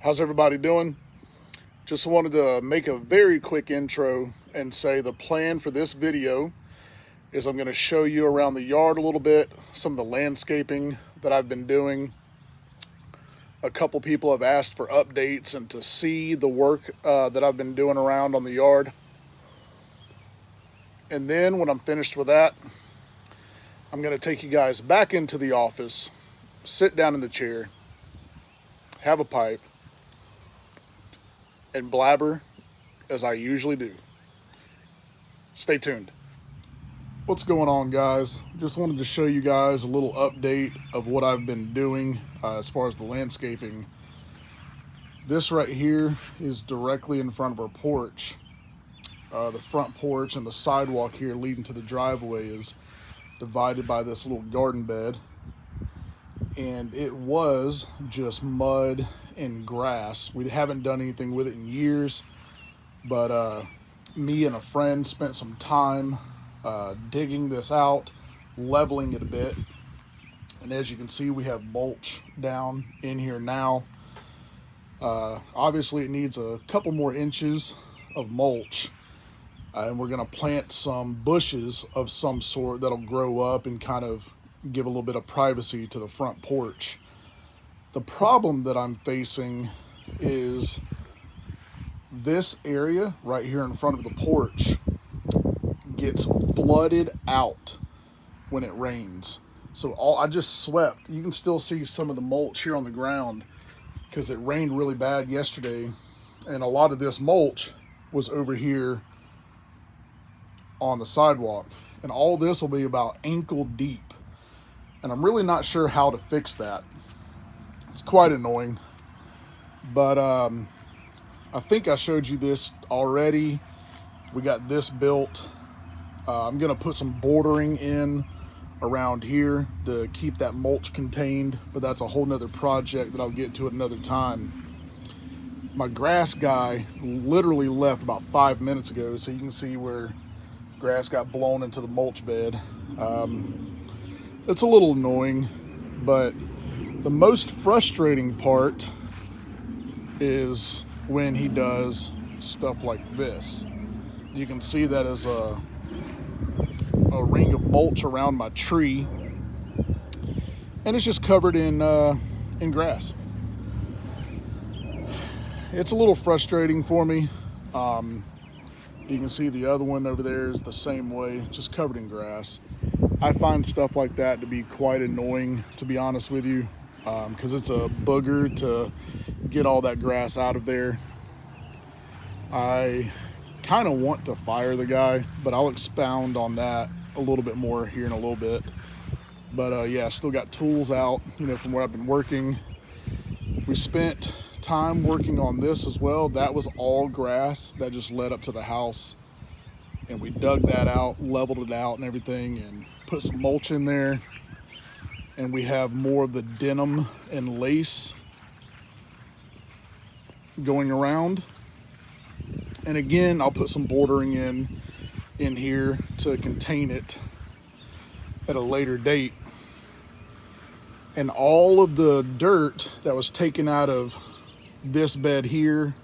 How's everybody doing? Just wanted to make a very quick intro and say the plan for this video is I'm going to show you around the yard a little bit, some of the landscaping that I've been doing. A couple people have asked for updates and to see the work that I've been doing around on the yard. And then when I'm finished with that, I'm going to take you guys back into the office, sit down in the chair, have a pipe, and blabber as I usually do. Stay tuned. What's going on, guys? Just wanted to show you guys a little update of what I've been doing as far as the landscaping. This right here is directly in front of our porch. The front porch and the sidewalk here leading to the driveway is divided by this little garden bed. And it was just mud and grass. We haven't done anything with it in years, but me and a friend spent some time digging this out, leveling it a bit. And as you can see, we have mulch down in here now. Obviously it needs a couple more inches of mulch, and we're going to plant some bushes of some sort that'll grow up and kind of give a little bit of privacy to the front porch. The problem that I'm facing is this area right here in front of the porch gets flooded out when it rains. So I just swept. You can still see some of the mulch here on the ground because it rained really bad yesterday, and a lot of this mulch was over here on the sidewalk, and all this will be about ankle deep, and I'm really not sure how to fix that. It's quite annoying, but I think I showed you this already. We got this built. I'm gonna put some bordering in around here to keep that mulch contained, but that's a whole nother project that I'll get to at another time. My grass guy literally left about 5 minutes ago, so you can see where grass got blown into the mulch bed. It's a little annoying, but the most frustrating part is when he does stuff like this. You can see that as a ring of mulch around my tree, and it's just covered in grass. It's a little frustrating for me. You can see the other one over there is the same way, just covered in grass. I find stuff like that to be quite annoying, to be honest with you, because it's a booger to get all that grass out of there. I kind of want to fire the guy, but I'll expound on that a little bit more here in a little bit. But yeah, still got tools out, from where I've been working. We spent time working on this as well. That was all grass that just led up to the house, and we dug that out, leveled it out and everything, and put some mulch in there. And we have more of the denim and lace going around. And again, I'll put some bordering in here to contain it at a later date. And all of the dirt that was taken out of this bed here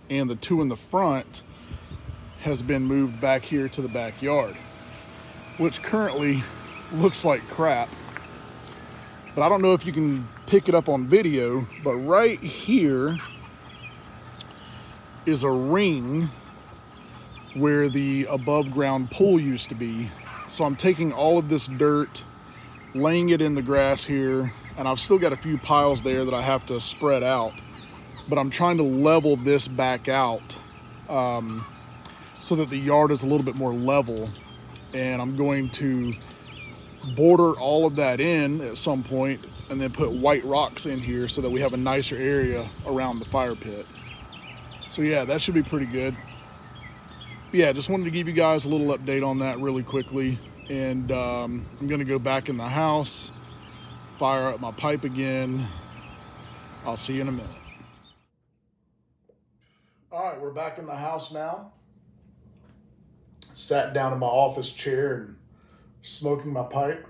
and the two in the front has been moved back here to the backyard, which currently looks like crap. But I don't know if you can pick it up on video, but right here is a ring where the above ground pool used to be. So I'm taking all of this dirt, laying it in the grass here, and I've still got a few piles there that I have to spread out, but I'm trying to level this back out so that the yard is a little bit more level. And I'm going to border all of that in at some point and then put white rocks in here so that we have a nicer area around the fire pit. So yeah, that should be pretty good. But yeah, just wanted to give you guys a little update on that really quickly. And I'm gonna go back in the house, fire up my pipe again. I'll see you in a minute. All right, we're back in the house now. Sat down in my office chair and smoking my pipe.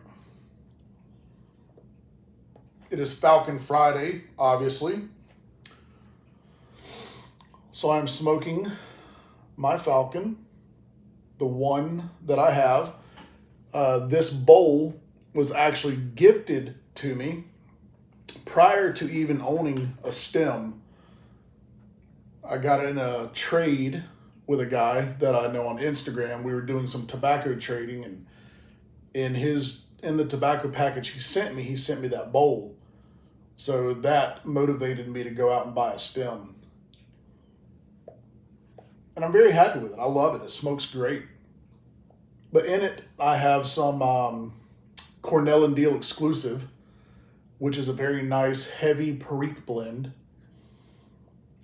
It is Falcon Friday, obviously. So I'm smoking my Falcon, the one that I have. This bowl was actually gifted to me prior to even owning a stem. I got it in a trade with a guy that I know on Instagram. We were doing some tobacco trading, and in the tobacco package he sent me that bowl. So that motivated me to go out and buy a stem. And I'm very happy with it. I love it. It smokes great. But in it, I have some Cornell and Deal exclusive, which is a very nice, heavy Perique blend.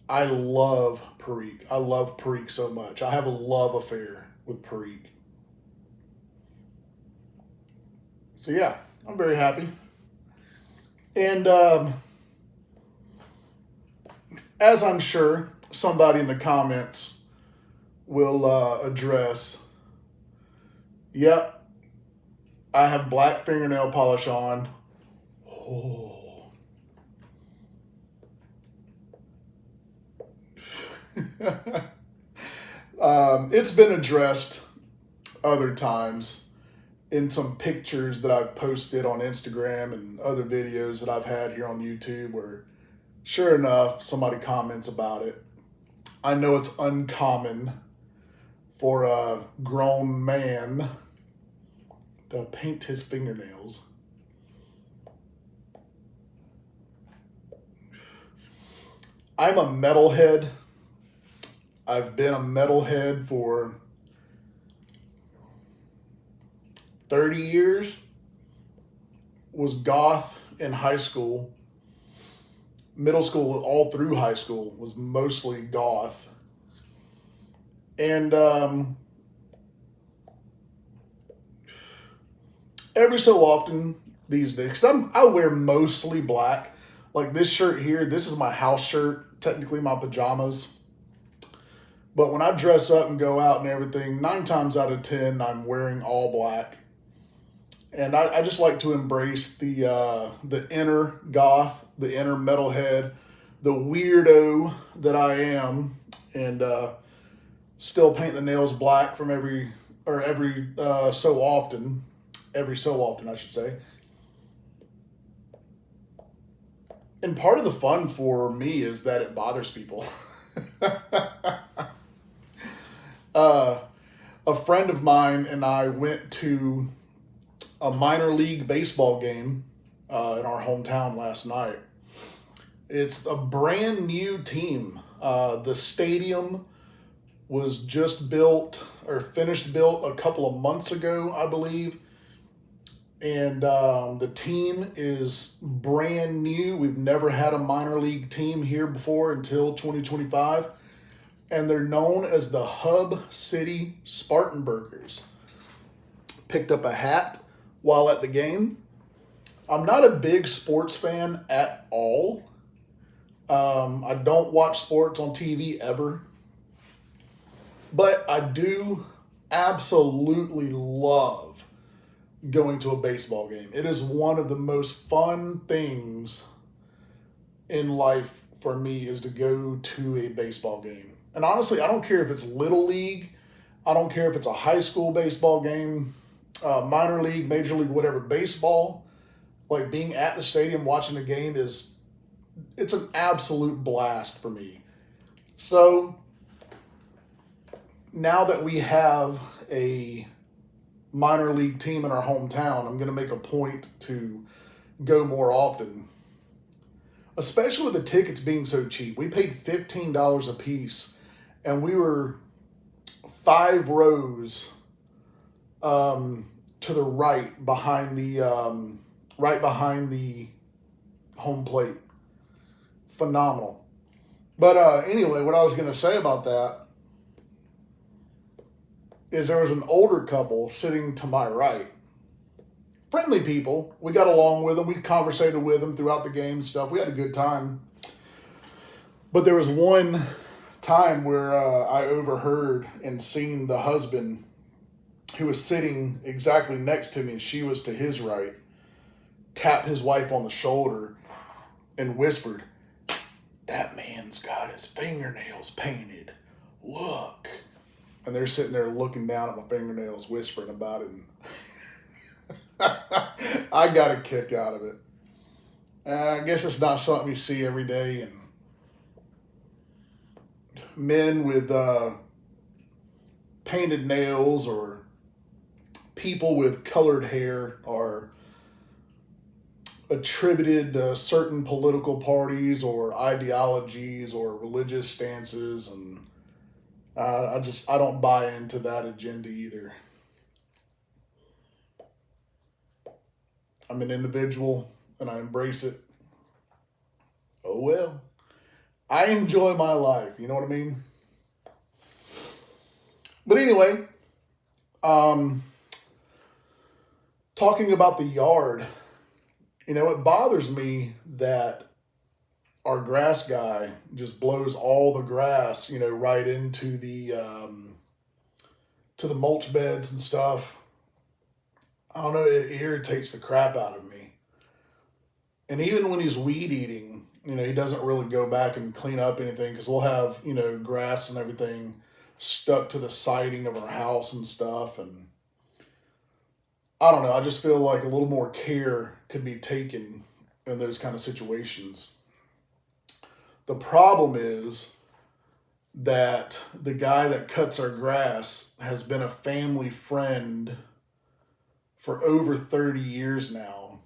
I love Perique. I love Perique so much. I have a love affair with Perique. So yeah, I'm very happy. And as I'm sure somebody in the comments will address, yep, I have black fingernail polish on. Oh. It's been addressed other times in some pictures that I've posted on Instagram and other videos that I've had here on YouTube where, sure enough, somebody comments about it. I know it's uncommon for a grown man to paint his fingernails. I'm a metalhead. I've been a metalhead for 30 years. Was goth in high school. Middle school, all through high school, was mostly goth. And every so often these days, 'cause I wear mostly black. Like this shirt here, this is my house shirt, technically my pajamas. But when I dress up and go out and everything, 9 times out of 10, I'm wearing all black. And I just like to embrace the inner goth, the inner metalhead, the weirdo that I am, and still paint the nails black from every so often, I should say. And part of the fun for me is that it bothers people. A friend of mine and I went to a minor league baseball game in our hometown last night. It's a brand new team. The stadium was just built or finished built a couple of months ago, I believe. And the team is brand new. We've never had a minor league team here before until 2025. And they're known as the Hub City Spartanburgers. Picked up a hat while at the game. I'm not a big sports fan at all. I don't watch sports on TV ever. But I do absolutely love going to a baseball game. It is one of the most fun things in life for me is to go to a baseball game. And honestly, I don't care if it's little league. I don't care if it's a high school baseball game, minor league, major league, whatever. Baseball, like being at the stadium watching the game it's an absolute blast for me. So now that we have a minor league team in our hometown, I'm going to make a point to go more often, especially with the tickets being so cheap. We paid $15 a piece, and we were 5 rows to the right behind the home plate. Phenomenal. But anyway, what I was going to say about that is there was an older couple sitting to my right. Friendly people. We got along with them. We conversated with them throughout the game and stuff. We had a good time. But there was one time where I overheard and seen the husband, who was sitting exactly next to me, and she was to his right, tap his wife on the shoulder and whispered, That man's got his fingernails painted. Look. And they're sitting there looking down at my fingernails, whispering about it. And I got a kick out of it. I guess it's not something you see every day. And men with painted nails or people with colored hair are attributed to certain political parties or ideologies or religious stances, and I don't buy into that agenda either. I'm an individual and I embrace it. Oh well. I enjoy my life, you know what I mean? But anyway, um, talking about the yard, it bothers me that our grass guy just blows all the grass, right into the mulch beds and stuff. I don't know, it irritates the crap out of me. And even when he's weed eating, he doesn't really go back and clean up anything because we'll have, grass and everything stuck to the siding of our house and stuff. And I don't know, I just feel like a little more care could be taken in those kind of situations. The problem is that the guy that cuts our grass has been a family friend for over 30 years now.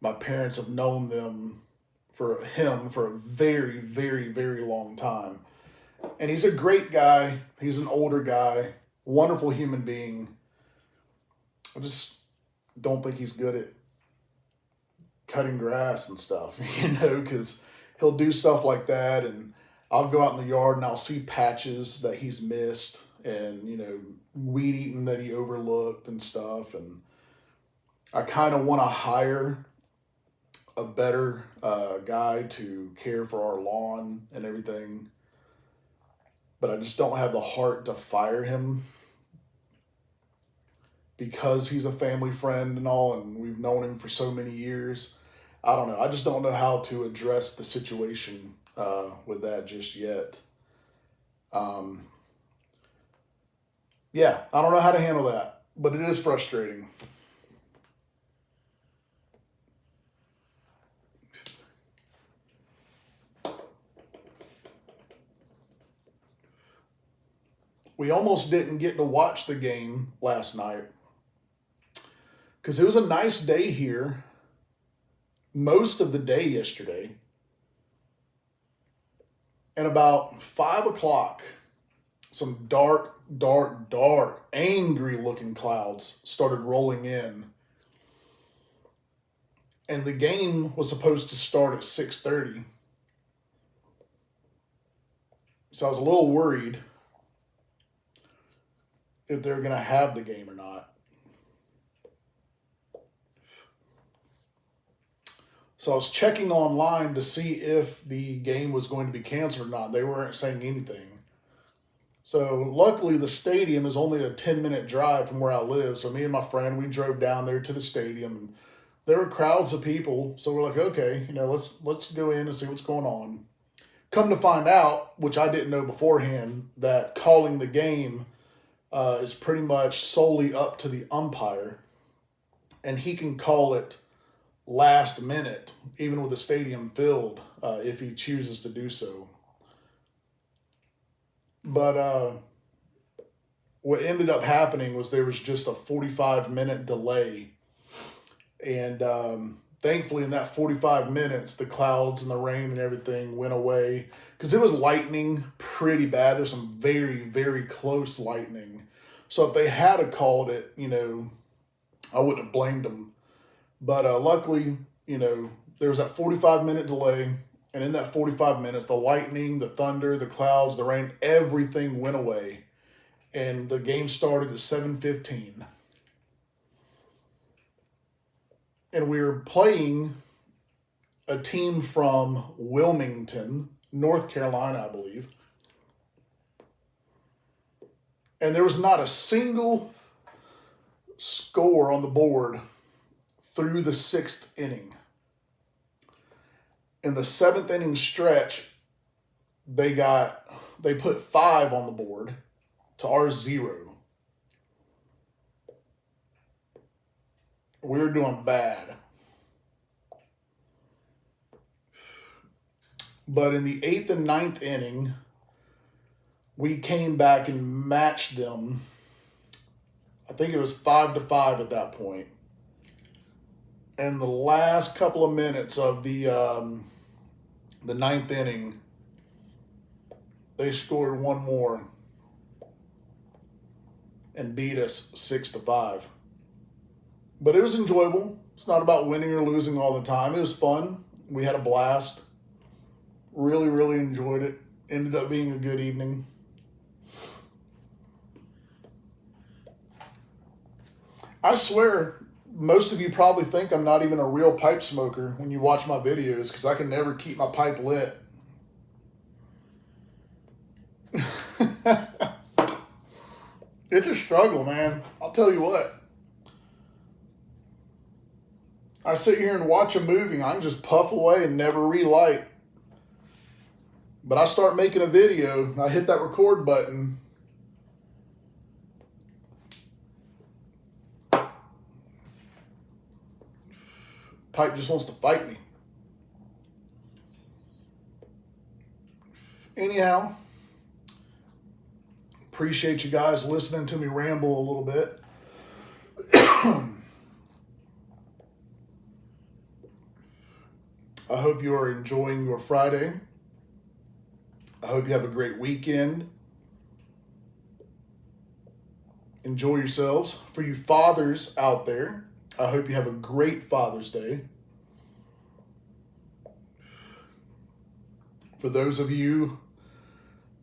My parents have known him for a very, very, very long time. And he's a great guy. He's an older guy, wonderful human being. I just don't think he's good at cutting grass and stuff, because he'll do stuff like that, and I'll go out in the yard and I'll see patches that he's missed and, weed eating that he overlooked and stuff. And I kind of want to hire a better guy to care for our lawn and everything, but I just don't have the heart to fire him because he's a family friend and all, and we've known him for so many years. I don't know. I just don't know how to address the situation with that just yet. Yeah, I don't know how to handle that, but it is frustrating. We almost didn't get to watch the game last night because it was a nice day here most of the day yesterday. And about 5 o'clock, some dark, angry looking clouds started rolling in. And the game was supposed to start at 6:30. So I was a little worried if they're going to have the game or not. So I was checking online to see if the game was going to be canceled or not. They weren't saying anything. So luckily the stadium is only a 10-minute drive from where I live. So me and my friend, we drove down there to the stadium. And there were crowds of people. So we're like, okay, let's go in and see what's going on. Come to find out, which I didn't know beforehand, that calling the game is pretty much solely up to the umpire. And he can call it last minute, even with the stadium filled, if he chooses to do so. But what ended up happening was there was just a 45-minute delay. And thankfully, in that 45 minutes, the clouds and the rain and everything went away. Because it was lightning pretty bad. There's some very, very close lightning. So if they had called it, I wouldn't have blamed them. But luckily, there was that 45-minute delay. And in that 45 minutes, the lightning, the thunder, the clouds, the rain, everything went away. And the game started at 7:15. And we were playing a team from Wilmington, North Carolina, I believe. And there was not a single score on the board through the 6th inning. In the 7th inning stretch, they put 5 on the board to our 0. We were doing bad. But in the 8th and 9th inning, we came back and matched them. I think it was 5-5 at that point. And the last couple of minutes of the 9th inning, they scored one more and beat us 6-5. But it was enjoyable. It's not about winning or losing all the time. It was fun. We had a blast. Really, really enjoyed it. Ended up being a good evening. I swear, most of you probably think I'm not even a real pipe smoker when you watch my videos, because I can never keep my pipe lit. It's a struggle, man. I'll tell you what. I sit here and watch a movie. I can just puff away and never relight. But I start making a video. I hit that record button. Pipe just wants to fight me. Anyhow, appreciate you guys listening to me ramble a little bit. I hope you are enjoying your Friday. I hope you have a great weekend. Enjoy yourselves. For you fathers out there, I hope you have a great Father's Day. For those of you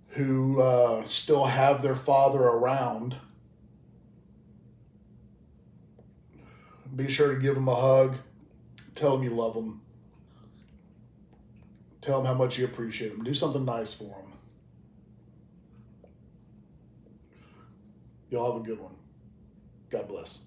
who still have their father around, be sure to give them a hug. Tell them you love them. Tell them how much you appreciate them. Do something nice for them. Y'all have a good one. God bless.